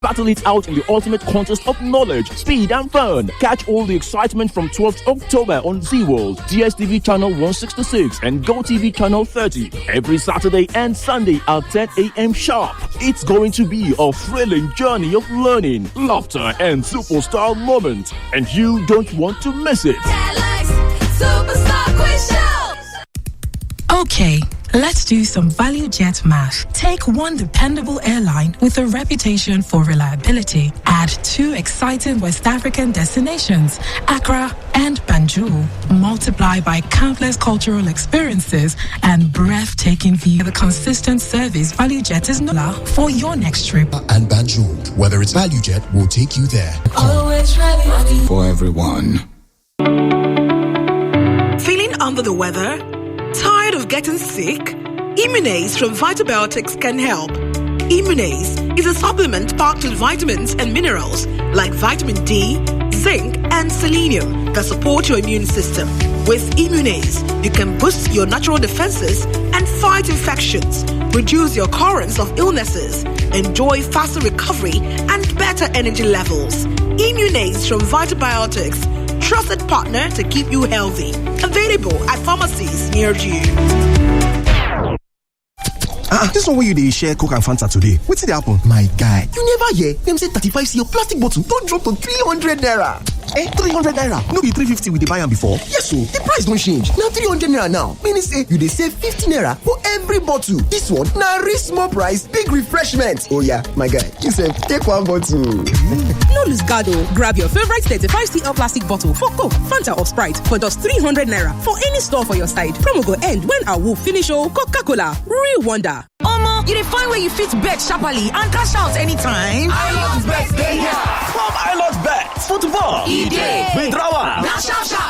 Battle it out in the ultimate contest of knowledge, speed, and fun. Catch all the excitement from 12th October on Z World, DSTV channel 166, and GoTV channel 30 every Saturday and Sunday at 10 a.m. sharp. It's going to be a thrilling journey of learning, laughter, and superstar moments, and you don't want to miss it. Superstar Quiz Show. Okay, let's do some value jet math. Take one dependable airline with a reputation for reliability. Add 2 exciting West African destinations, Accra and Banjul. Multiply by countless cultural experiences and breathtaking view. The consistent service ValueJet is known for your next trip. And Banjul, whether it's ValueJet, will take you there. Always ready for everyone. Feeling under the weather? Tired of getting sick? Immunase from Vitabiotics can help. Immunase is a supplement packed with vitamins and minerals like vitamin D, zinc, and selenium that support your immune system. With Immunase, you can boost your natural defenses and fight infections, reduce your occurrence of illnesses, enjoy faster recovery, and better energy levels. Immunase from Vitabiotics, trusted partner to keep you healthy. Available at pharmacies near you. This one where you dey share Coke and Fanta today. What's it happen? My guy, you never hear them say 35cl plastic bottle don't drop to 300 naira. 300 naira. No be 350 we dey buy am before. Yes, so the price don't change. Now 300 naira now. Meaning say you dey save 50 naira for every bottle. This one na real small price, big refreshment. Oh yeah, my guy, you say take one bottle. No lose guard, grab your favorite 35cl plastic bottle for Coke, Fanta or Sprite for just 300 naira for any store for your side. Promo go end when I will finish. Coca-Cola, real wonder. Omo, you dey find where you fit bet sharply and cash out anytime. iLotBet dey here. From iLotBet, football, withdrawal,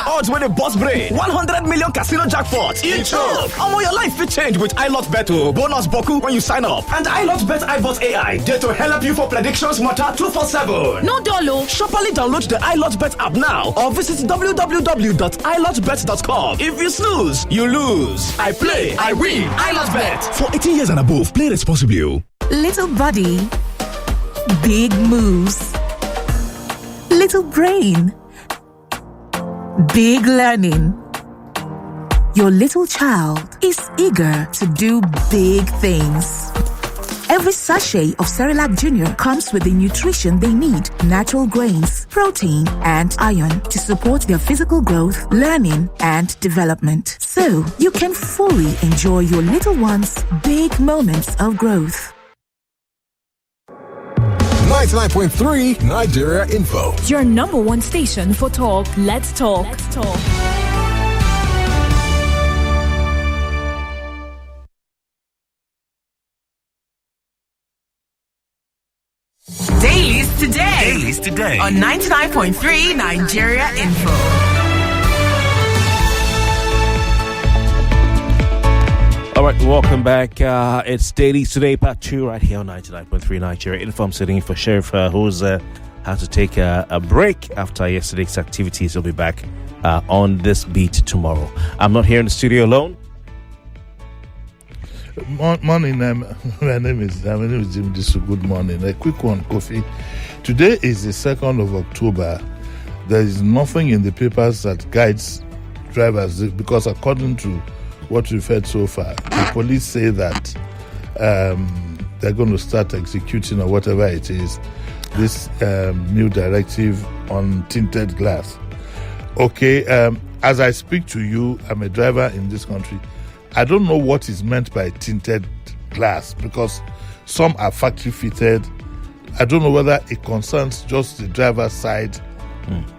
odds with a boss brain, 100 million casino jackpot. Omo, your life fit change with iLotBet. Bonus boku when you sign up, and iLotBet iBot AI there to help you for predictions matter 247. No dolo. Sharply download the iLotBet app now or visit www.ilotbet.com. If you snooze, you lose. I play, I win. iLotBet. For 18 years and above, play responsibly. Little body, big moves. Little brain, big learning. Your little child is eager to do big things. Every sachet of Cerelac Junior comes with the nutrition they need: natural grains, protein, and iron to support their physical growth, learning, and development. So you can fully enjoy your little one's big moments of growth. 99.3 Nigeria Info. Your number one station for talk. Let's talk. Dailies today. On 99.3 Nigeria Info. All right, welcome back. It's Dailies Today, part 2, right here on 99.3 Nigeria Info. I'm sitting in for Sheriff, who's had to take a break after yesterday's activities. He'll be back on this beat tomorrow. I'm not here in the studio alone. Morning, my name is Jimi Disu. Good morning. A quick one, Kofi. Today is the 2nd of October. There is nothing in the papers that guides drivers because according to what we've heard so far, the police say that they're going to start executing or whatever it is, this new directive on tinted glass. Okay, as I speak to you, I'm a driver in this country. I don't know what is meant by tinted glass because some are factory fitted. I don't know whether it concerns just the driver's side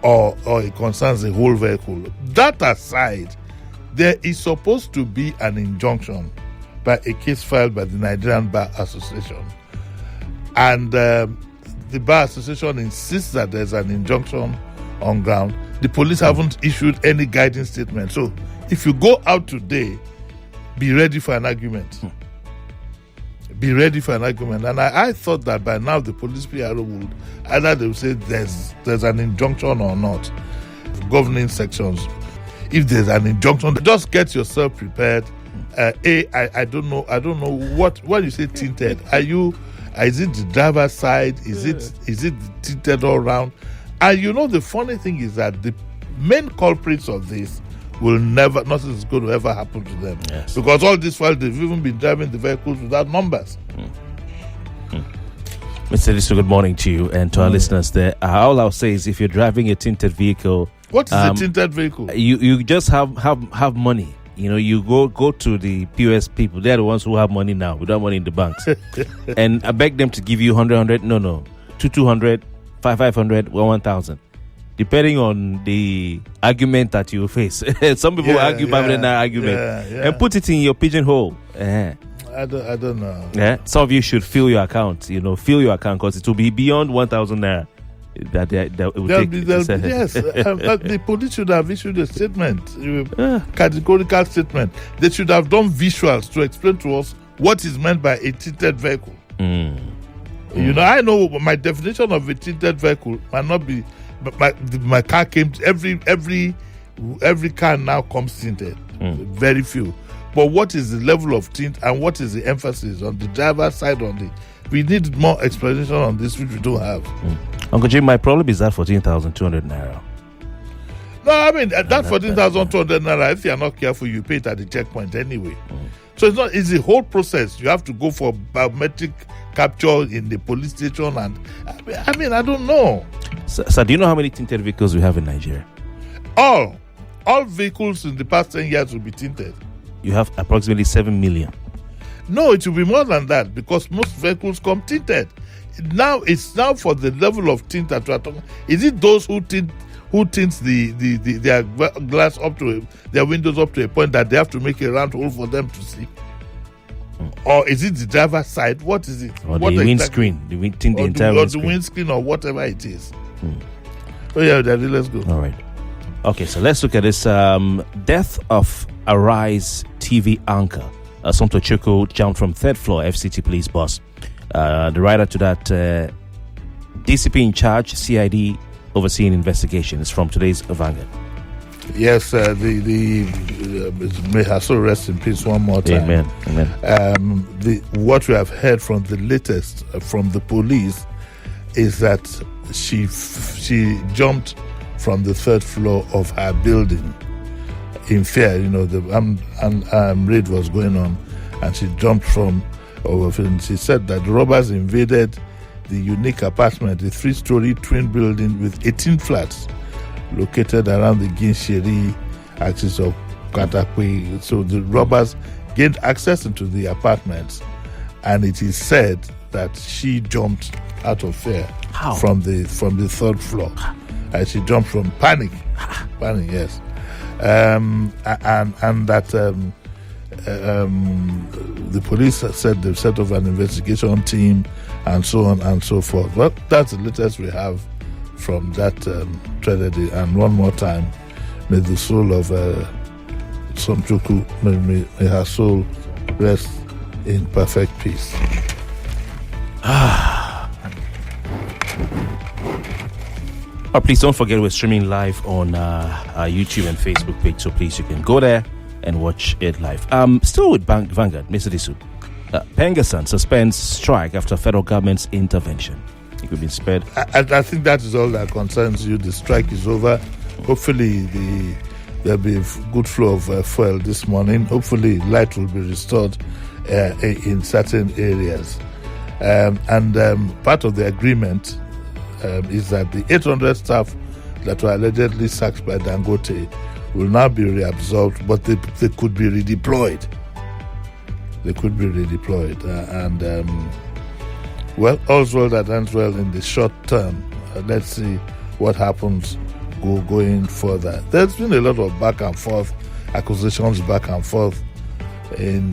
or it concerns the whole vehicle. That aside, there is supposed to be an injunction by a case filed by the Nigerian Bar Association. And the Bar Association insists that there's an injunction on ground. The police haven't issued any guiding statement. So if you go out today, be ready for an argument. Be ready for an argument. And I thought that by now the police PRO would either they will say there's an injunction or not. Governing sections. If there's an injunction, just get yourself prepared. I don't know what when you say tinted, are you Is it the driver's side? Is it tinted all round? And the funny thing is that the main culprits of this will nothing is going to ever happen to them. Yes. Because all this while they've even been driving the vehicles without numbers. Mr. Disu, good morning to you and to our listeners there. All I'll say is if you're driving a tinted vehicle... What is a tinted vehicle? You just have money. You go to the POS people. They're the ones who have money now, without money in the banks. And I beg them to give you 100. No. 200, 500, 1,000. Depending on the argument that you face. Some people argue 500 naira argument. And put it in your pigeonhole. I don't know. Yeah, some of you should fill your account. Fill your account because it will be beyond 1,000 naira. That it will take. Yes, the police should have issued a statement, categorical statement. They should have done visuals to explain to us what is meant by a tinted vehicle. I know my definition of a tinted vehicle might not be. My car came. Every car now comes tinted. Very few. But what is the level of tint and what is the emphasis on the driver's side we need more explanation on this, which we don't have. Uncle Jim, my problem is that 14,200 naira. No, I mean, that 14,200 naira, if you're not careful, you pay it at the checkpoint anyway. So it's the whole process. You have to go for biometric capture in the police station. And I don't know. So do you know how many tinted vehicles we have in Nigeria? All vehicles in the past 10 years will be tinted. You have approximately 7 million. No, it will be more than that because most vehicles come tinted. It's now for the level of tint that we are talking. Is it those who tints their glass up to their windows up to a point that they have to make a round hole for them to see? Or is it the driver's side? What is it? Or the windscreen, tint the entire windscreen. Or the windscreen or whatever it is. Oh yeah, Daddy, let's go. All right. Okay, so let's look at this death of Arise TV anchor. Somto Choko jumped from third floor FCT police bus. The writer to that DCP in charge, CID overseeing investigation is from today's Vanguard. Yes, may her soul rest in peace one more time. Amen. What we have heard from the latest from the police is that she jumped from the third floor of her building in fear. The raid was going on, and she jumped from over. And she said that the robbers invaded the unique apartment, a 3-story twin building with 18 flats located around the Ginsheri axis of Katakwe. So the robbers gained access into the apartments, and it is said that she jumped out of fear from the third floor. And she jumped from panic, yes, and that the police said they've set up an investigation team and so on and so forth. Well, that's the latest we have from that tragedy. And one more time, may the soul of Somchuku, may her soul rest in perfect peace. Please don't forget we're streaming live on our YouTube and Facebook page, so please you can go there and watch it live. Still with Vanguard, Mr. Disu. Pengassan suspends strike after federal government's intervention. It could be spared. I think that is all that concerns you. The strike is over. Hopefully there'll be a good flow of fuel this morning. Hopefully light will be restored in certain areas. And part of the agreement is that the 800 staff that were allegedly sacked by Dangote will now be reabsorbed, but they could be redeployed. Well, all's well that ends well in the short term. Let's see what happens going further. There's been a lot of back and forth, accusations back and forth in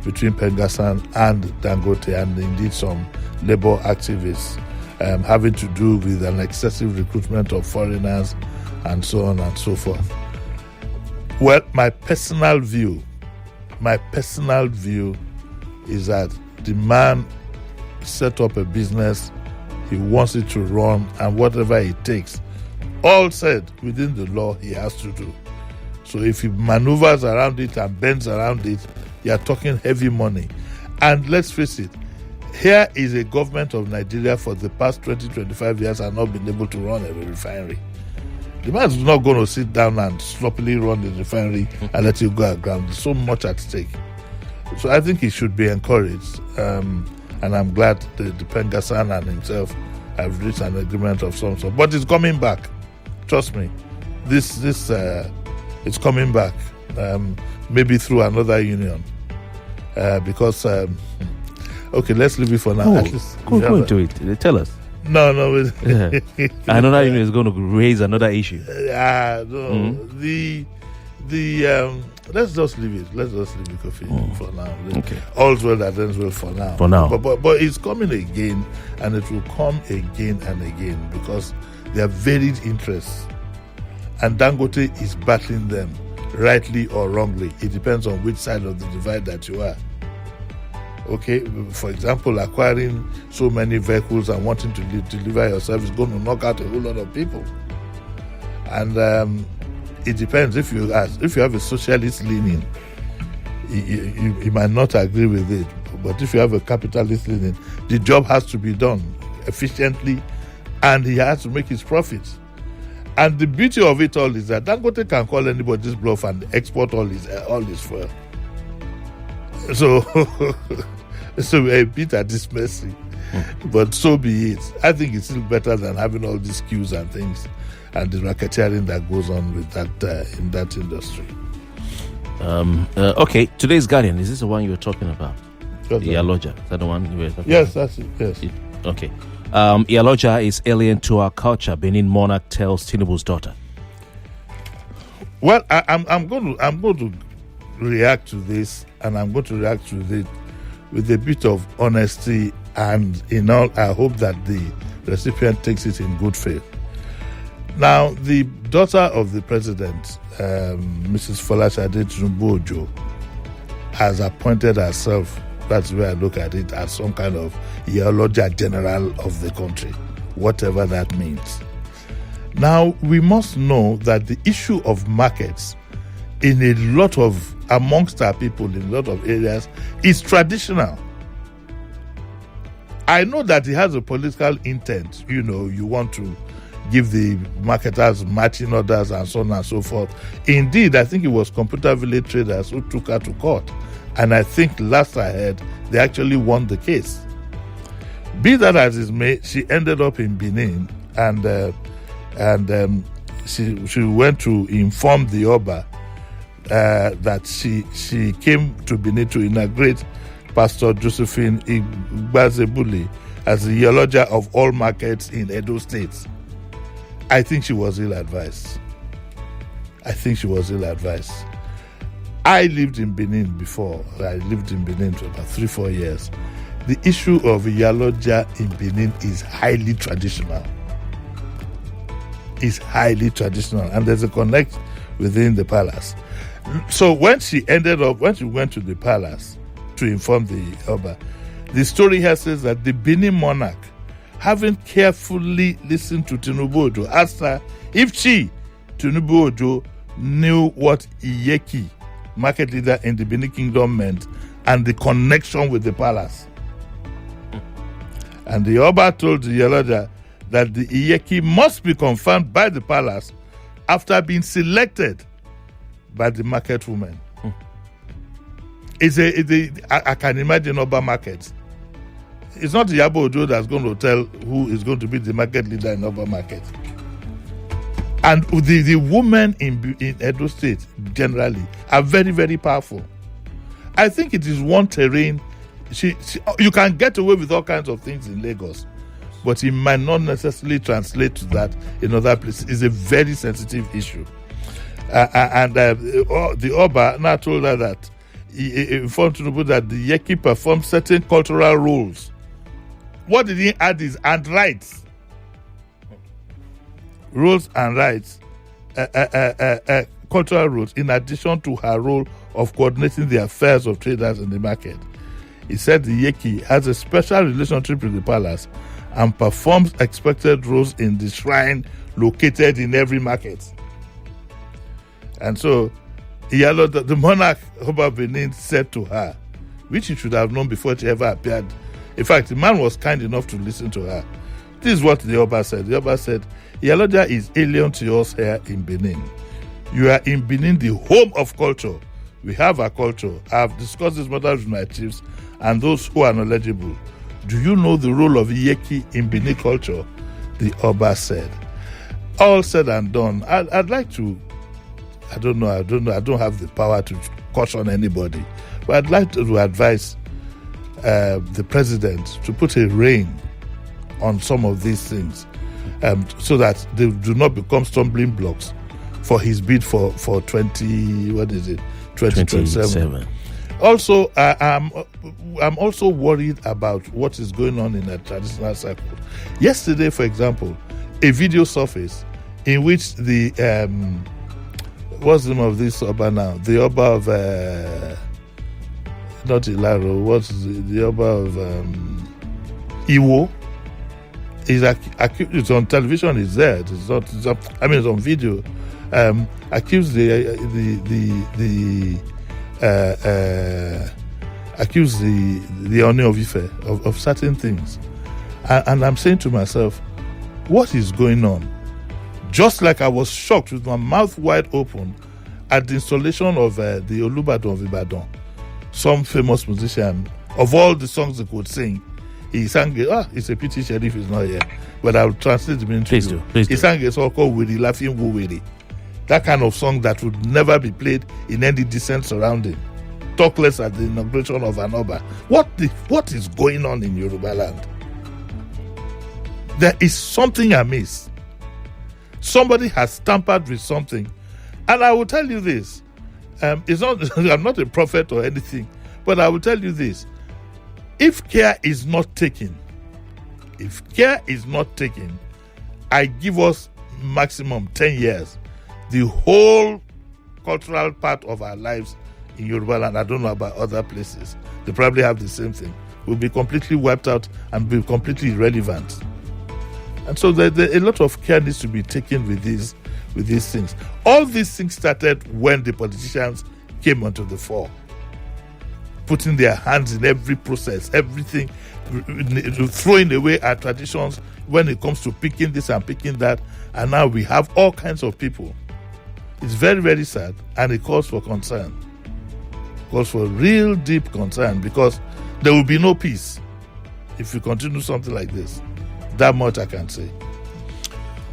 between Pengassan and Dangote, and indeed some labor activists having to do with an excessive recruitment of foreigners and so on and so forth. Well, my personal view is that the man set up a business, he wants it to run, and whatever it takes, all said within the law, he has to do. So if he maneuvers around it and bends around it, you are talking heavy money. And let's face it, Here is a government of Nigeria for the past 20-25 years has not been able to run a refinery. The man is not going to sit down and sloppily run the refinery and let you go aground. There's so much at stake. So I think he should be encouraged. And I'm glad the Pengasan and himself have reached an agreement of some sort. But it's coming back. Trust me. This it's coming back. Maybe through another union. Because... okay, let's leave it for now. At least go into it. Tell us. No. Another union is going to raise another issue. No. Let's just leave it. Let's just leave it, Kofi, for now. Okay. All's well that ends well for now. For now. But it's coming again, and it will come again and again because they have varied interests, and Dangote is battling them, rightly or wrongly. It depends on which side of the divide that you are. Okay, for example, acquiring so many vehicles and wanting to deliver your service is going to knock out a whole lot of people. And it depends. If you have a socialist leaning, you might not agree with it. But if you have a capitalist leaning, the job has to be done efficiently, and he has to make his profits. And the beauty of it all is that Dangote can call anybody's bluff and export all his fuel. So we're a bit at this mercy, but so be it. I think it's still better than having all these queues and things and the racketeering that goes on with that in that industry. Okay, today's Guardian, is this the one you were talking about? The Iyaloja, is that the one you were talking about? Yes, about? that's it, yes. Okay. Iyaloja is alien to our culture, Benin monarch tells Tinubu's daughter. Well, I'm going to react to this, and I'm going to react to it with a bit of honesty, and in all, I hope that the recipient takes it in good faith. Now, the daughter of the president, Mrs. Folashade Tinubu, has appointed herself, that's where I look at it, as some kind of Iyaloja general of the country, whatever that means. Now, we must know that the issue of markets amongst our people in a lot of areas is traditional. I know that it has a political intent. You want to give the marketers matching orders and so on and so forth. Indeed, I think it was Computer Village traders who took her to court. And I think last I heard, they actually won the case. Be that as it may, she ended up in Benin and she went to inform the Oba that she came to Benin to inaugurate Pastor Josephine Igbazebuli as the Iyaloja of all markets in Edo State. I think she was ill-advised. I lived in Benin before. I lived in Benin for about 3-4 years. The issue of Iyaloja in Benin is highly traditional. And there's a connect within the palace. So when she went to the palace to inform the Oba, the story here says that the Benin monarch, having carefully listened to Tinubu Ojo, asked her if she, Tinubu Ojo, knew what Iyeki, market leader in the Benin Kingdom, meant and the connection with the palace. And the Oba told the Iyaloja that the Iyeki must be confirmed by the palace after being selected by the market woman. I can imagine Oba markets. It's not Yabo Ojo that's going to tell who is going to be the market leader in Oba market. And the women in Edo State generally are very, very powerful. I think it is one terrain. You can get away with all kinds of things in Lagos, but it might not necessarily translate to that in other places. It's a very sensitive issue. The Oba now told her that he informed Tinubu that the Yeki performed certain cultural roles. What did he add is and rights. Roles and rights, cultural roles, in addition to her role of coordinating the affairs of traders in the market. He said the Yeki has a special relationship with the palace and performs expected roles in the shrine located in every market. And so, the monarch Oba Benin said to her, which he should have known before she ever appeared In fact, the man was kind enough to listen to her. This is what the Oba said. The Oba said, Iyaloja is alien to us here in Benin. You are in Benin, the home of culture. We have a culture. I have discussed this matter with my chiefs and those who are knowledgeable. Do you know the role of Yeki in Benin culture? The Oba said. All said and done. I'd like to, I don't know. I don't have the power to caution anybody. But I'd like to advise the president to put a rein on some of these things so that they do not become stumbling blocks for his bid for 2027. Also, I'm also worried about what is going on in the traditional circle. Yesterday, for example, a video surfaced in which the what's the name of this Oba now? The Oba of not Ilaro. What's the Oba of Iwo? Is it's on television. It's there. It's not. It's on video. Accused accused the Oni of Ife of certain things, and I'm saying to myself, what is going on? Just like I was shocked with my mouth wide open at the installation of the Olubadan of Ibadan, some famous musician, of all the songs he could sing, he sang it's a pity Sheriff is not here, but I'll translate him into you. He sang a song called Wiri Laughing Wo Wiri. That kind of song that would never be played in any decent surrounding. Talk less at the inauguration of an Oba. What is going on in Yoruba land? There is something amiss. Somebody has tampered with something. And I will tell you this. It's not. I'm not a prophet or anything, but I will tell you this. If care is not taken, I give us maximum 10 years. The whole cultural part of our lives in Yoruba land, I don't know about other places, they probably have the same thing, will be completely wiped out and be completely irrelevant. And so a lot of care needs to be taken with these things. All these things started when the politicians came onto the fore, putting their hands in every process, everything, throwing away our traditions when it comes to picking this and picking that. And now we have all kinds of people. It's very, very sad, and it calls for concern. It calls for real deep concern, because there will be no peace if we continue something like this. That much I can say.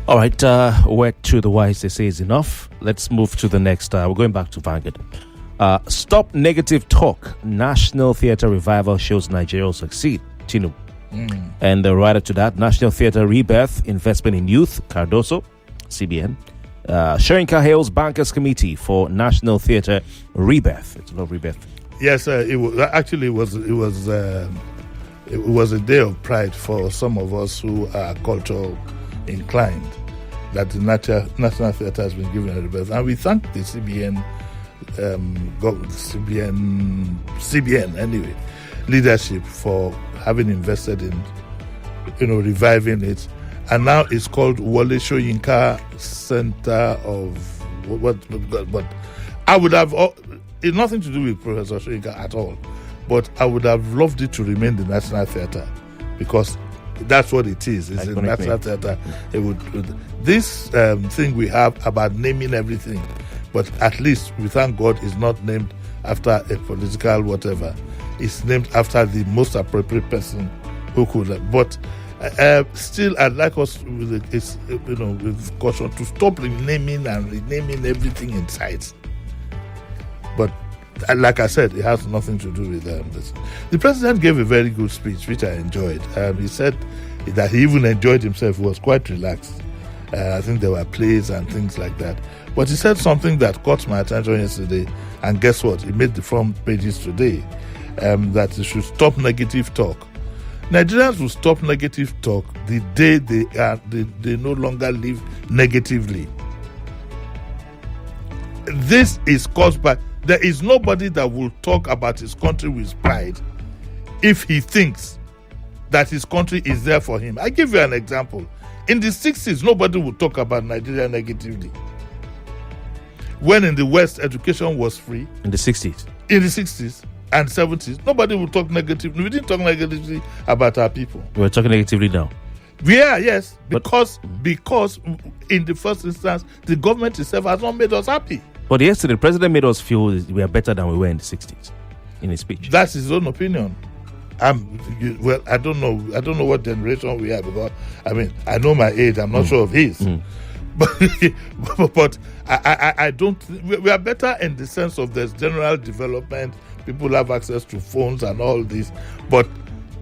All right, word to the wise, they say, is enough. Let's move to the next. We're going back to Vanguard. Stop negative talk. National Theatre Revival shows Nigeria will succeed. Tinubu. And the writer to that, National Theatre Rebirth, Investment in Youth, Cardoso, CBN. Sharinka hails Bankers Committee for National Theatre Rebirth. It's a lot of rebirth. Yes, it was a day of pride for some of us who are cultural inclined that the National Theatre has been given a rebirth, and we thank the CBN anyway leadership for having invested in reviving it. And now it's called Wole Soyinka Center of what? I would have it's nothing to do with Professor Soyinka at all, but I would have loved it to remain the National Theatre, because that's what it is. It's a National Theatre. It would this thing we have about naming everything, but at least we thank God it's not named after a political whatever. It's named after the most appropriate person who could. But still, I'd like us with caution to stop renaming and renaming everything in sight. But like I said, it has nothing to do with this. The president gave a very good speech, which I enjoyed. He said that he even enjoyed himself. He was quite relaxed. I think there were plays and things like that. But he said something that caught my attention yesterday, and guess what? He made the front pages today. That he should stop negative talk. Nigerians will stop negative talk the day they no longer live negatively. This is caused by, there is nobody that will talk about his country with pride if he thinks that his country is there for him. I give you an example. In the 60s, nobody would talk about Nigeria negatively. When in the West, education was free. In the 60s? In the 60s. and 70s, nobody will talk negatively. We didn't talk negatively about our people. We're talking negatively now. Yeah, yes, because in the first instance, the government itself has not made us happy. But yesterday, the president made us feel we are better than we were in the 60s in his speech. That's his own opinion. I don't know what generation we are, because I know my age. I'm not sure of his, but I don't. We are better in the sense of there's general development. People have access to phones and all this, but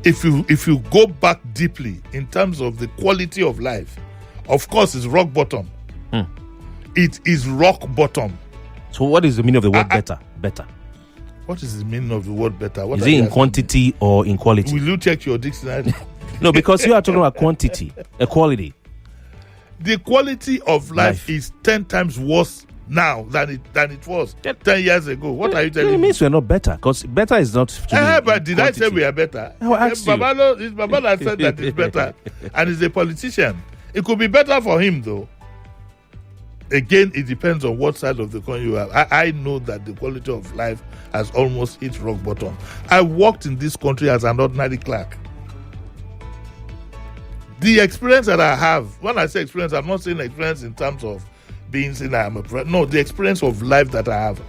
if you go back deeply in terms of the quality of life, of course, it's rock bottom. It is rock bottom. So, what is the meaning of the word better? Better. What is the meaning of the word better? Is it in quantity or in quality? Will you check your dictionary? No, because you are talking about quantity, quality. The quality of life is 10 times worse now than it was 10 years ago. What are you telling me? It means we're not better, because better is not. But did I say we are better? It's Baba that said that it's better, and he's a politician. It could be better for him, though. Again, it depends on what side of the coin you have. I know that the quality of life has almost hit rock bottom. I worked in this country as an ordinary clerk. The experience that I have, when I say experience, I'm not saying experience in terms of being seen I'm a friend. No, the experience of life that I have.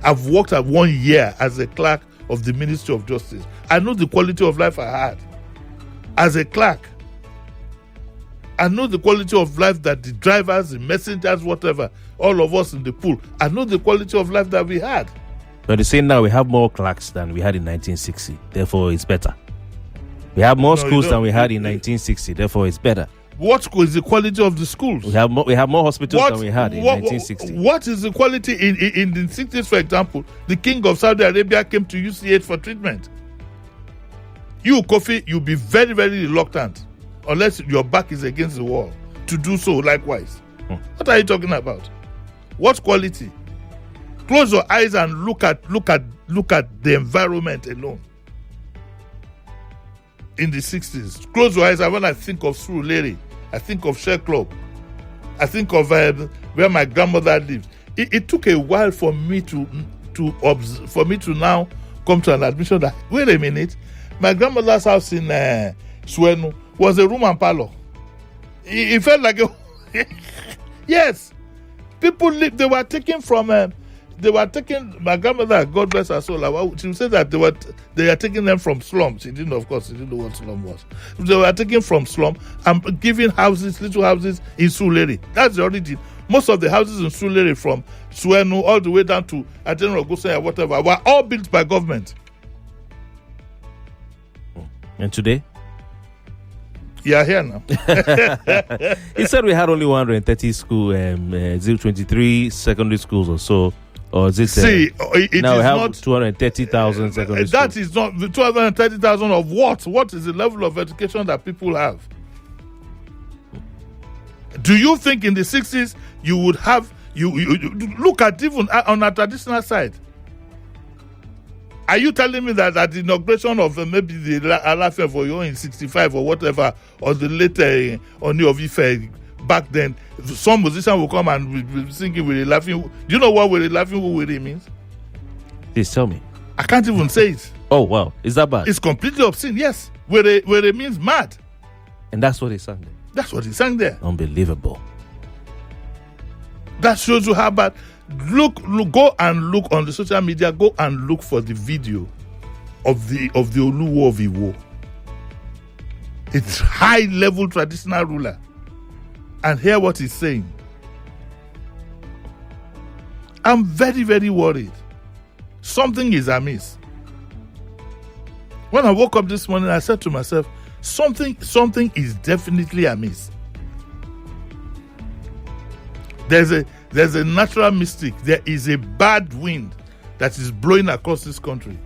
I've worked at 1 year as a clerk of the Ministry of Justice. I know the quality of life I had as a clerk. I know the quality of life that the drivers, the messengers, whatever, all of us in the pool, I know the quality of life that we had. But they're saying now we have more clerks than we had in 1960. Therefore, it's better. We have more schools than we had in 1960. Therefore, it's better. What school is the quality of the schools? We have more hospitals than we had in 1960. What is the quality in the 60s, for example? The king of Saudi Arabia came to UCH for treatment. You, Kofi, you'll be very, very reluctant, unless your back is against the wall, to do so likewise. What are you talking about? What quality? Close your eyes and look at the environment alone. In the 60s, close your eyes, and when I think of Surulere, I think of Share Club, I think of where my grandmother lived. It took a while for me to now come to an admission that, wait a minute, my grandmother's house in Suenu was a room and parlor. It felt like yes, people lived. They were taken my grandmother, God bless her soul. She said that they are taking them from slums. She didn't know what slum was. They were taken from slum and giving little houses in Surulere. That's the origin. Most of the houses in Surulere, from Suenu all the way down to General Ogunsanya or whatever, were all built by government. And today? You are here now. He said we had only 130 schools, 023 secondary schools or so. Or is it? It now is we have not 230,000 secondary schools. That is not the 230,000 of what? What is the level of education that people have? Do you think in the 60s you would have you look at even on a traditional side? Are you telling me that at the inauguration of maybe the Alaafin of Oyo in 65 or whatever, or the later Oni of Ife back then, some musician will come and be singing with a laughing? Do you know what with a laughing who means? Please tell me. I can't even say it. Oh wow, is that bad? It's completely obscene. Yes, where it means mad. And that's what he sang there. That's what he sang there. Unbelievable. That shows you how bad. Look, go and look on the social media. Go and look for the video of the Oluwo of Iwo. It's high level traditional ruler, and hear what he's saying. I'm very, very worried. Something is amiss. When I woke up this morning, I said to myself, something is definitely amiss. There's a natural mistake. There is a bad wind that is blowing across this country.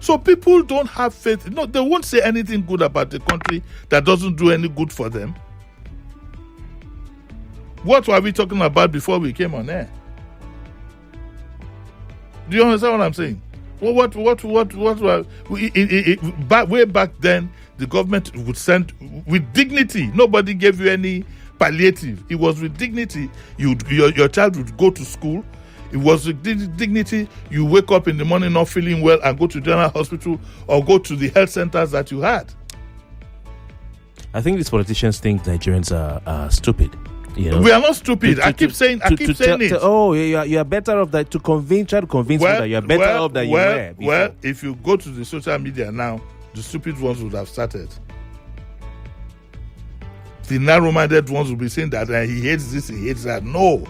So people don't have faith. No, they won't say anything good about the country that doesn't do any good for them. What were we talking about before we came on air? Do you understand what I'm saying? Well, what were way back then, the government would send with dignity. Nobody gave you any palliative. It was with dignity. Your child would go to school. It was with dignity. You wake up in the morning not feeling well and go to general hospital or go to the health centers that you had. I think these politicians think Nigerians are stupid. You know? We are not stupid. I keep saying it. Oh, you are better off that to try to convince me that you are better off than you were before. Well, if you go to the social media now, the stupid ones would have started. The narrow-minded ones will be saying that he hates this, he hates that. No.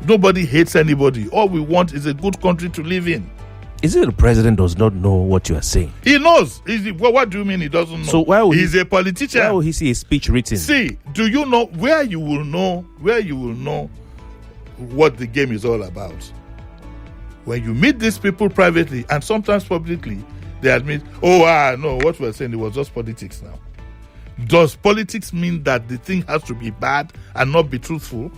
Nobody hates anybody. All we want is a good country to live in. Is it the president does not know what you are saying? He knows. What do you mean he doesn't know? So he's a politician. Why will he see a speech written? See, do you know where you will know what the game is all about? When you meet these people privately and sometimes publicly, they admit, no, what we're saying, it was just politics now. Does politics mean that the thing has to be bad and not be truthful?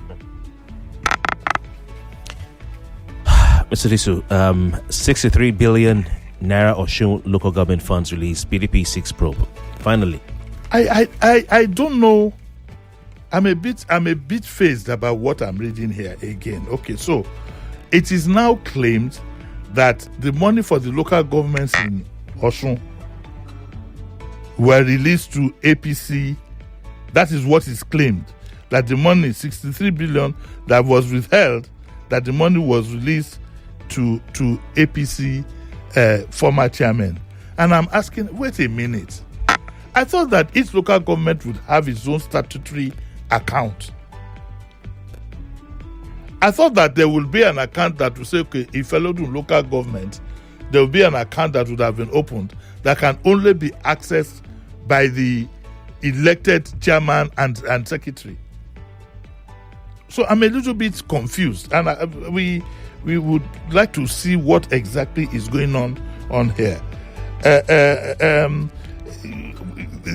Mr. Disu, 63 billion naira Osun local government funds released. PDP 6 probe. Finally, I don't know. I'm a bit phased about what I'm reading here again. Okay, so it is now claimed that the money for the local governments in Osun were released to APC. That is what is claimed. That the money, 63 billion that was withheld, that the money was released to APC former chairman. And I'm asking, wait a minute. I thought that each local government would have its own statutory account. I thought that there would be an account that would say, okay, if a local government, there will be an account that would have been opened that can only be accessed by the elected chairman and secretary. So I'm a little bit confused, and we would like to see what exactly is going on here.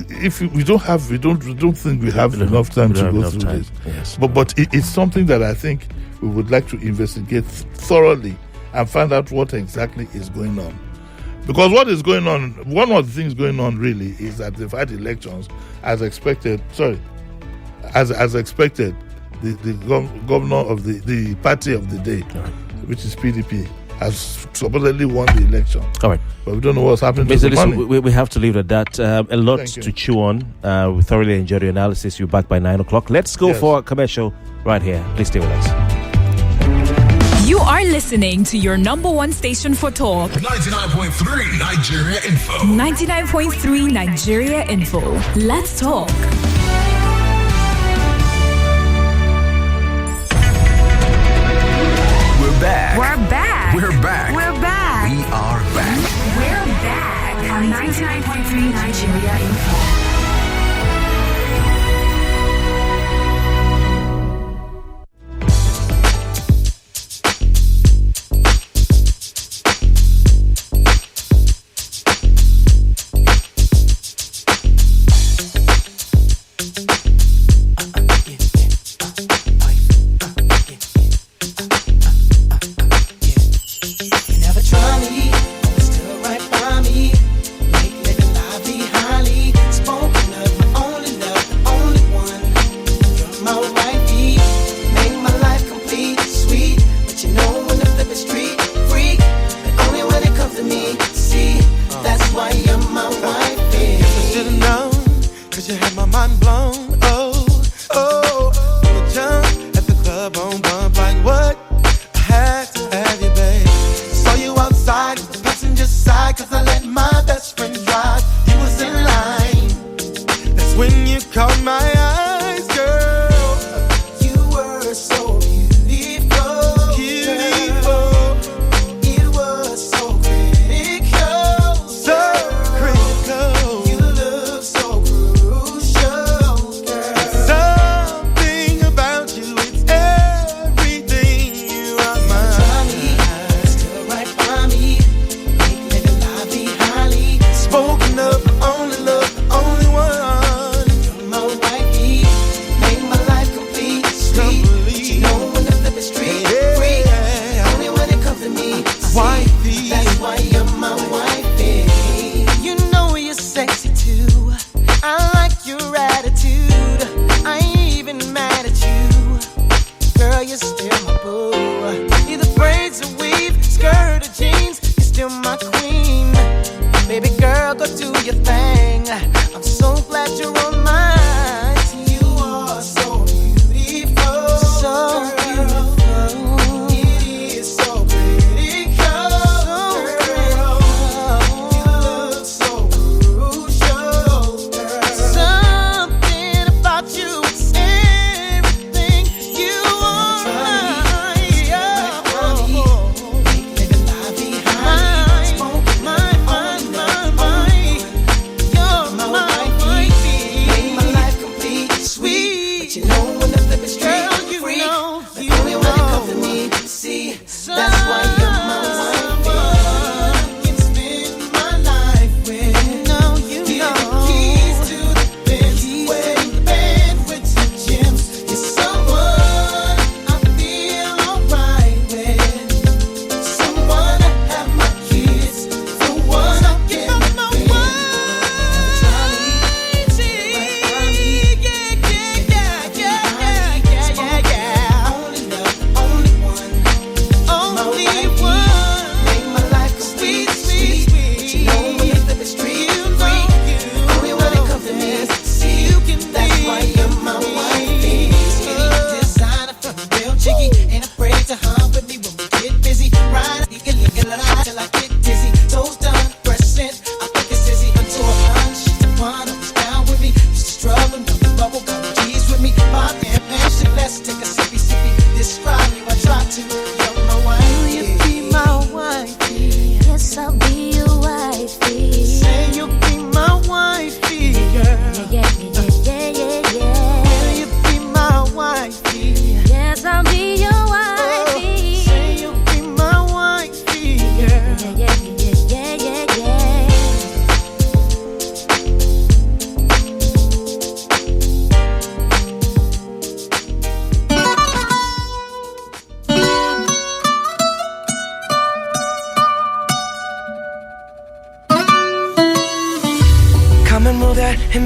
If we don't think we have enough time to go through this. Yes. But it's something that I think we would like to investigate thoroughly and find out what exactly is going on. Because what is going on, one of the things going on really is that they've had elections as expected. As expected, the governor of the party of the day, which is PDP, has supposedly won the election. All right. But we don't know what's happening to the money. We have to leave it at that. A lot to chew on. We thoroughly enjoyed your analysis. You're back by 9 o'clock. Let's go for a commercial right here. Please stay with us. You are listening to your number one station for talk. 99.3 Nigeria Info. 99.3 Nigeria Info. Let's talk. We're back. We're back. We're back. We're back. We are back. We're back on 99.3 Nigeria Info.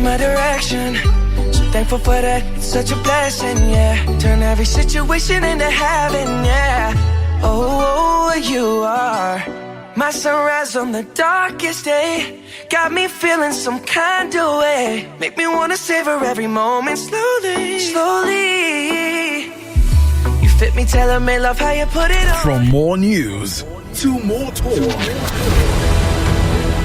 my direction. So thankful for that, it's such a blessing, yeah. Turn every situation into heaven, yeah. Oh, you are my sunrise on the darkest day. Got me feeling some kind of way. Make me wanna savor every moment slowly, slowly. You fit me, tailor me, love how you put it on. From more news to more talk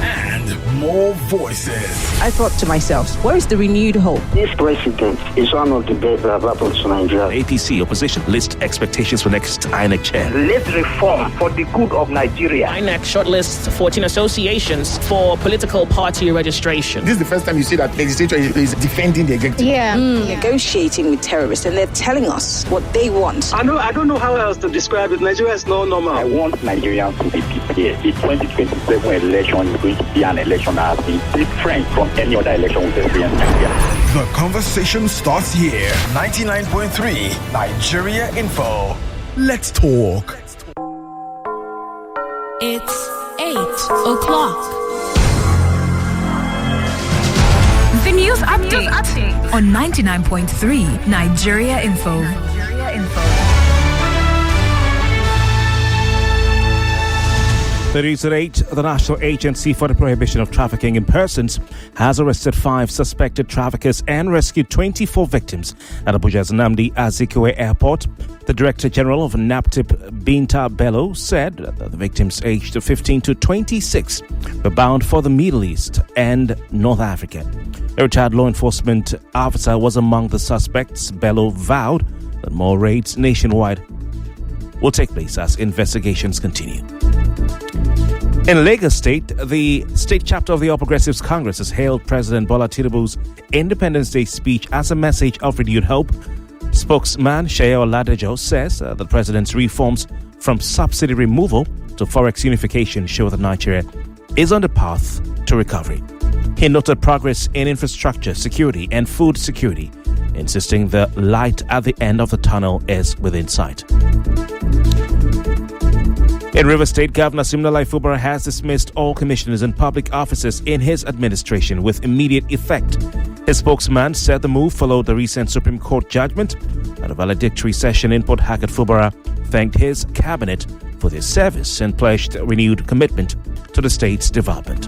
and more voices. I thought to myself, where is the renewed hope? This president is one of the best that have happened to Nigeria. APC opposition list expectations for next INEC chair. Let's reform for the good of Nigeria. INEC shortlists 14 associations for political party registration. This is the first time you see that legislature is defending the executive. Yeah. Negotiating with terrorists, and they're telling us what they want. I don't know how else to describe it. Nigeria is not normal. I want Nigerians to be prepared. The 2027 election is going to be an election that has been different from any other election we've experienced. The conversation starts here. 99.3 Nigeria Info. Let's talk. It's 8 o'clock. The news update on 99.3 Nigeria Info. The news at 8, the National Agency for the Prohibition of Trafficking in Persons has arrested 5 suspected traffickers and rescued 24 victims at Abuja's Nnamdi Azikiwe Airport. The Director General of NAPTIP, Binta Bello, said that the victims aged 15 to 26 were bound for the Middle East and North Africa. A retired law enforcement officer was among the suspects. Bello vowed that more raids nationwide will take place as investigations continue. In Lagos State, the state chapter of the All Progressives Congress has hailed President Bola Tinubu's Independence Day speech as a message of renewed hope. Spokesman Sheye Oladejo says the president's reforms from subsidy removal to forex unification show that Nigeria is on the path to recovery. He noted progress in infrastructure, security, and food security, insisting the light at the end of the tunnel is within sight. In River State, Governor Siminalayi Fubara has dismissed all commissioners and public officers in his administration with immediate effect. His spokesman said the move followed the recent Supreme Court judgment. At a valedictory session in Port Harcourt, Fubara thanked his cabinet for their service and pledged renewed commitment to the state's development.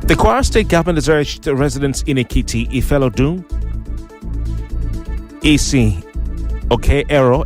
The Kwara State government has urged residents in Ekiti, Ifelodun, Isi, Oke-Ero,